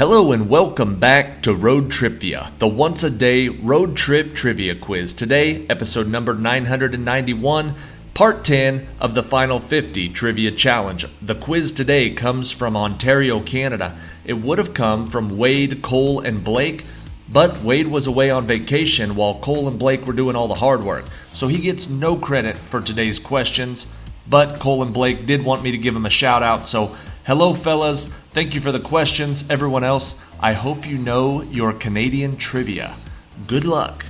Hello and welcome back to Road TRIpVIA, the once-a-day road trip trivia quiz. Today, episode number 991, part 10 of the Final 50 Trivia Challenge. The quiz today comes from Ontario, Canada. It would have come from Wade, Cole, and Blake, but Wade was away on vacation while Cole and Blake were doing all the hard work, so he gets no credit for today's questions. But Cole and Blake did want me to give him a shout out, so hello fellas, thank you for the questions. Everyone else, I hope you know your Canadian trivia. Good luck.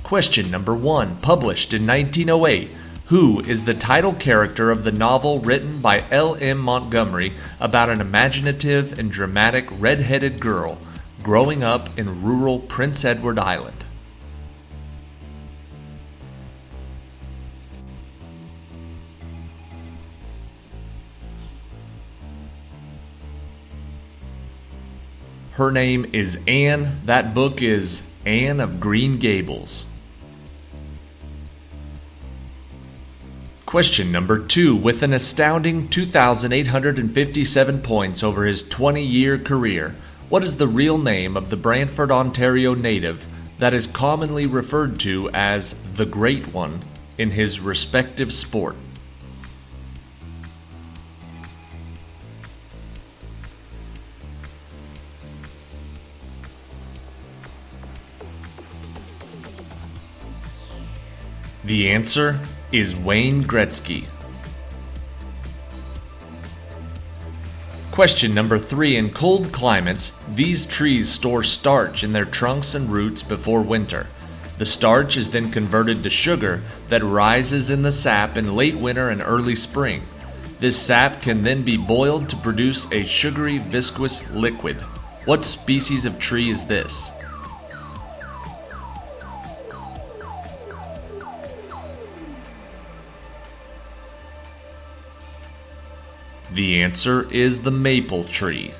Question number 1, published in 1908. Who is the title character of the novel written by L.M. Montgomery about an imaginative and dramatic red-headed girl growing up in rural Prince Edward Island? Her name is Anne. That book is Anne of Green Gables. Question number 2. With an astounding 2,857 points over his 20-year career, what is the real name of the Brantford, Ontario native that is commonly referred to as the Great One in his respective sport? The answer is Wayne Gretzky. Question number 3. In cold climates, these trees store starch in their trunks and roots before winter. The starch is then converted to sugar that rises in the sap in late winter and early spring. This sap can then be boiled to produce a sugary, viscous liquid. What species of tree is this? The answer is the maple tree.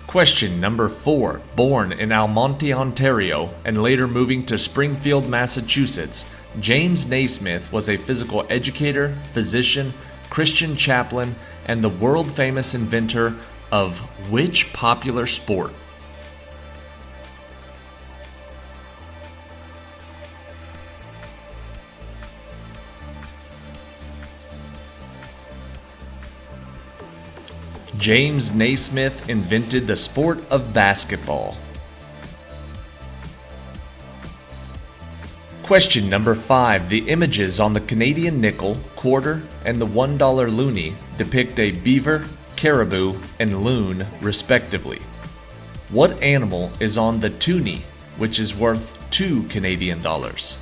Question number 4. Born in Almonte, Ontario, and later moving to Springfield, Massachusetts, James Naismith was a physical educator, physician, Christian chaplain, and the world-famous inventor of which popular sport? James Naismith invented the sport of basketball. Question number 5. The images on the Canadian nickel, quarter, and the $1 loonie depict a beaver, caribou, and loon, respectively. What animal is on the toonie, which is worth 2 Canadian dollars?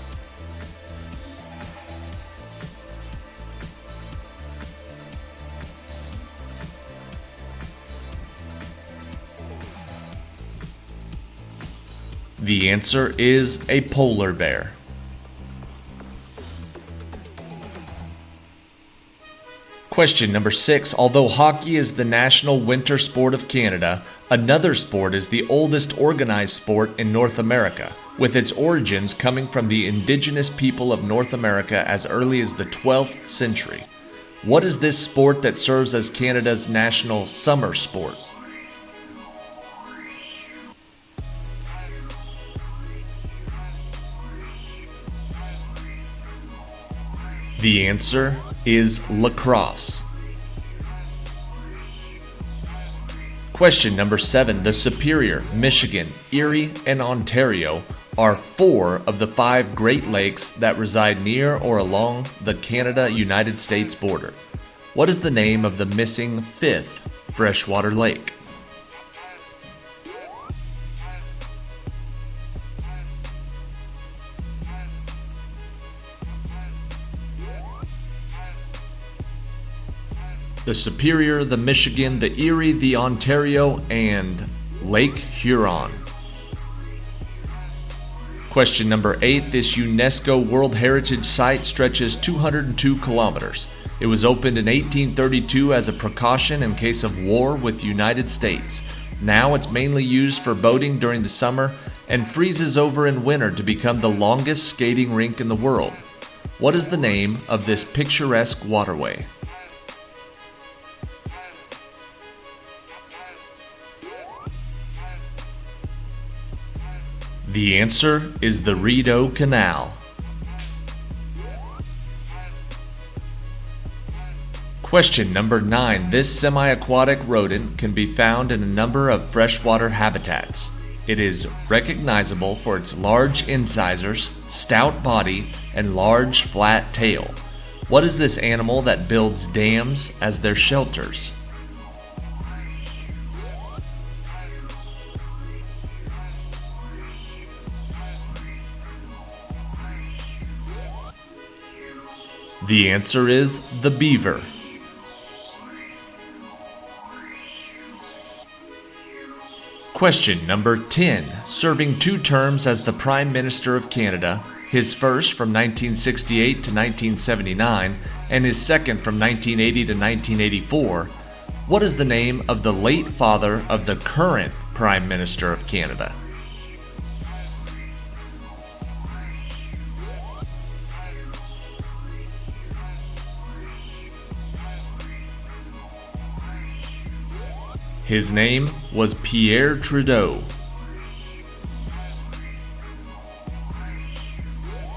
The answer is a polar bear. Question number 6. Although hockey is the national winter sport of Canada, another sport is the oldest organized sport in North America, with its origins coming from the indigenous people of North America as early as the 12th century. What is this sport that serves as Canada's national summer sport? The answer is lacrosse. Question number 7. The Superior, Michigan, Erie, and Ontario are 4 of the 5 Great Lakes that reside near or along the Canada-United States border. What is the name of the missing 5th freshwater lake? The Superior, the Michigan, the Erie, the Ontario, and Lake Huron. Question number 8. This UNESCO World Heritage Site stretches 202 kilometers. It was opened in 1832 as a precaution in case of war with the United States. Now it's mainly used for boating during the summer and freezes over in winter to become the longest skating rink in the world. What is the name of this picturesque waterway? The answer is the Rideau Canal. Question number 9. This semi-aquatic rodent can be found in a number of freshwater habitats. It is recognizable for its large incisors, stout body, and large flat tail. What is this animal that builds dams as their shelters? The answer is the beaver. Question number 10. Serving 2 terms as the Prime Minister of Canada, his first from 1968 to 1979 and his second from 1980 to 1984, what is the name of the late father of the current Prime Minister of Canada? His name was Pierre Trudeau.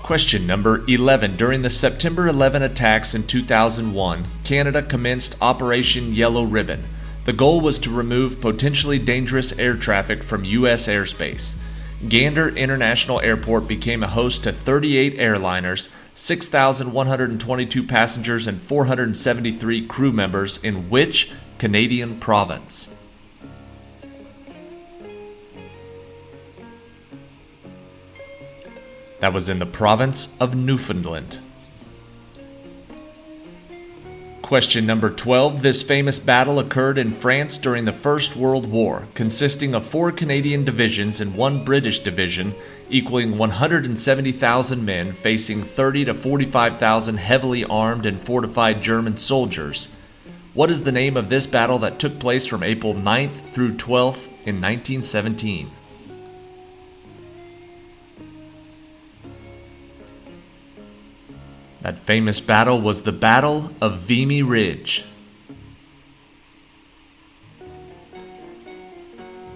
Question number 11. During the September 11 attacks in 2001, Canada commenced Operation Yellow Ribbon. The goal was to remove potentially dangerous air traffic from U.S. airspace. Gander International Airport became a host to 38 airliners, 6,122 passengers, and 473 crew members in which Canadian province? That was in the province of Newfoundland. Question number 12. This famous battle occurred in France during the First World War, consisting of 4 Canadian divisions and 1 British division, equaling 170,000 men facing 30 to 45,000 heavily armed and fortified German soldiers. What is the name of this battle that took place from April 9th through 12th in 1917? That famous battle was the Battle of Vimy Ridge.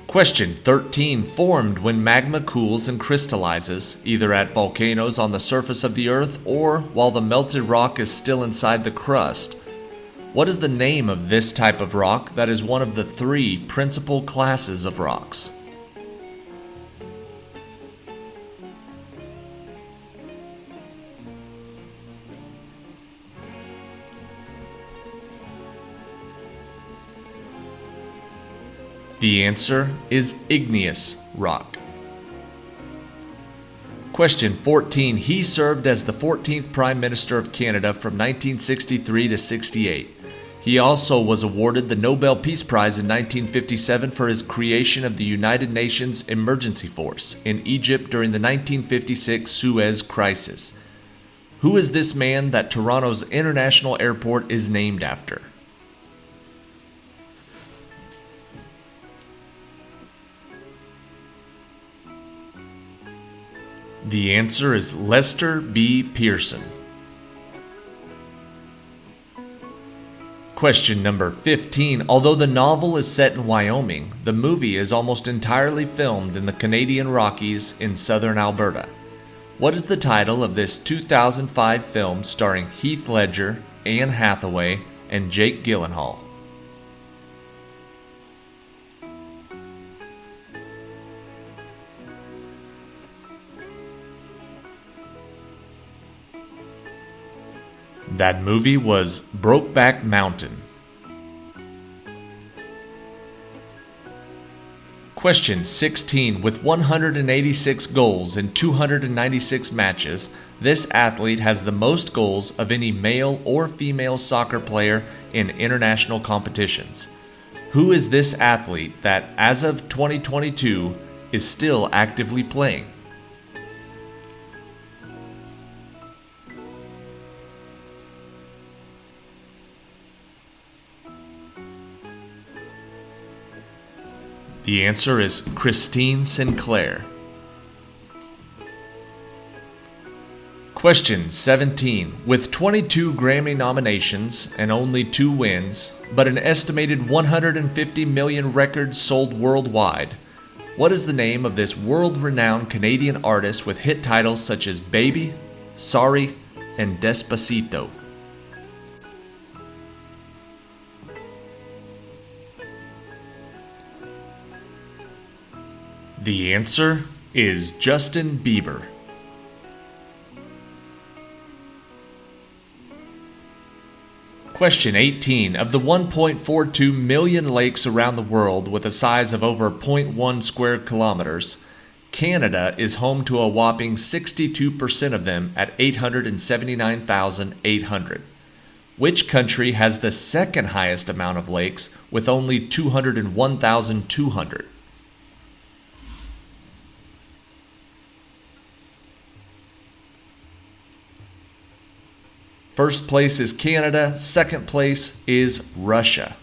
Question 13. Formed when magma cools and crystallizes, either at volcanoes on the surface of the earth or while the melted rock is still inside the crust. What is the name of this type of rock that is one of the 3 principal classes of rocks? The answer is igneous rock. Question 14. He served as the 14th Prime Minister of Canada from 1963 to 68. He also was awarded the Nobel Peace Prize in 1957 for his creation of the United Nations Emergency Force in Egypt during the 1956 Suez Crisis. Who is this man that Toronto's International Airport is named after? The answer is Lester B. Pearson. Question number 15. Although the novel is set in Wyoming, the movie is almost entirely filmed in the Canadian Rockies in southern Alberta. What is the title of this 2005 film starring Heath Ledger, Anne Hathaway, and Jake Gyllenhaal? That movie was Brokeback Mountain. Question 16. With 186 goals in 296 matches, this athlete has the most goals of any male or female soccer player in international competitions. Who is this athlete that, as of 2022, is still actively playing? The answer is Christine Sinclair. Question 17. With 22 Grammy nominations and only 2 wins, but an estimated 150 million records sold worldwide, What is the name of this world-renowned Canadian artist with hit titles such as Baby, Sorry, and Despacito? The answer is Justin Bieber. Question 18. Of the 1.42 million lakes around the world with a size of over 0.1 square kilometers, Canada is home to a whopping 62% of them at 879,800. Which country has the second highest amount of lakes with only 201,200? First place is Canada, second place is Russia.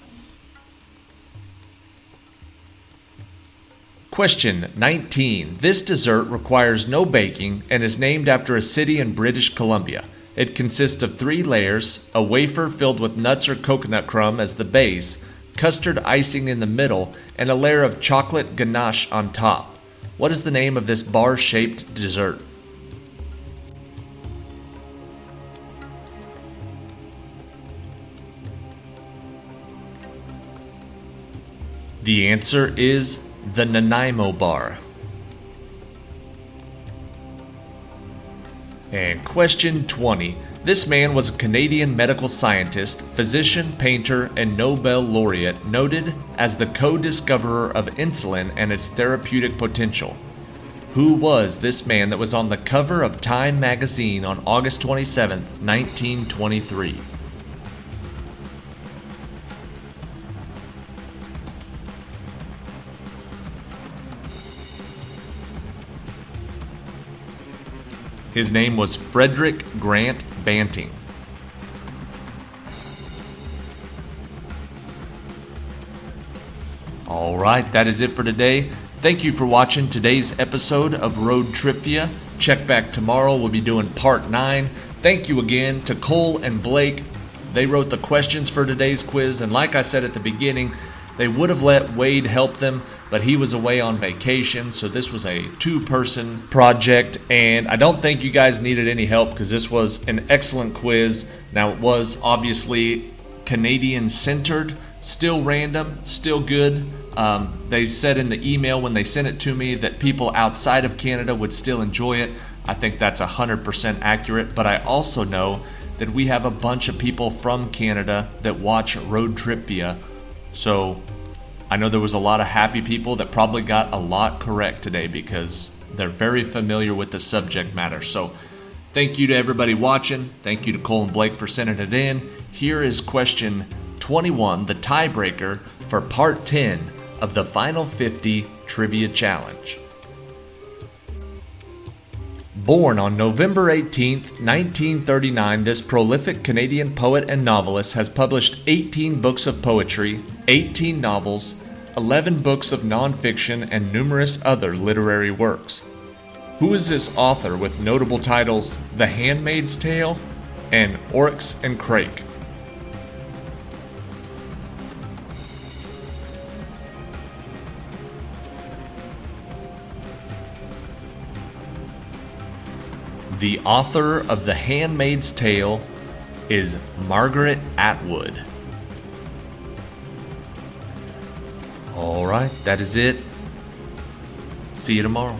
Question 19. This dessert requires no baking and is named after a city in British Columbia. It consists of 3 layers, a wafer filled with nuts or coconut crumb as the base, custard icing in the middle, and a layer of chocolate ganache on top. What is the name of this bar-shaped dessert? The answer is the Nanaimo bar. And question 20. This man was a Canadian medical scientist, physician, painter, and Nobel laureate, noted as the co-discoverer of insulin and its therapeutic potential. Who was this man that was on the cover of Time magazine on August 27, 1923? His name was Frederick Grant Banting. Alright, that is it for today. Thank you for watching today's episode of Road TRIpVIA. Check back tomorrow, we'll be doing part 9. Thank you again to Cole and Blake. They wrote the questions for today's quiz, and like I said at the beginning, they would have let Wade help them, but he was away on vacation, so this was a 2-person project, and I don't think you guys needed any help because this was an excellent quiz. Now, it was obviously Canadian-centered, still random, still good. They said in the email when they sent it to me that people outside of Canada would still enjoy it. I think that's 100% accurate, but I also know that we have a bunch of people from Canada that watch Road TRIpVIA. So I know there was a lot of happy people that probably got a lot correct today because they're very familiar with the subject matter. So thank you to everybody watching. Thank you to Cole and Blake for sending it in. Here is question 21, the tiebreaker for part 10 of the Final 50 Trivia Challenge. Born on November 18, 1939, this prolific Canadian poet and novelist has published 18 books of poetry, 18 novels, 11 books of nonfiction, and numerous other literary works. Who is this author with notable titles The Handmaid's Tale and Oryx and Crake? The author of The Handmaid's Tale is Margaret Atwood. All right, that is it. See you tomorrow.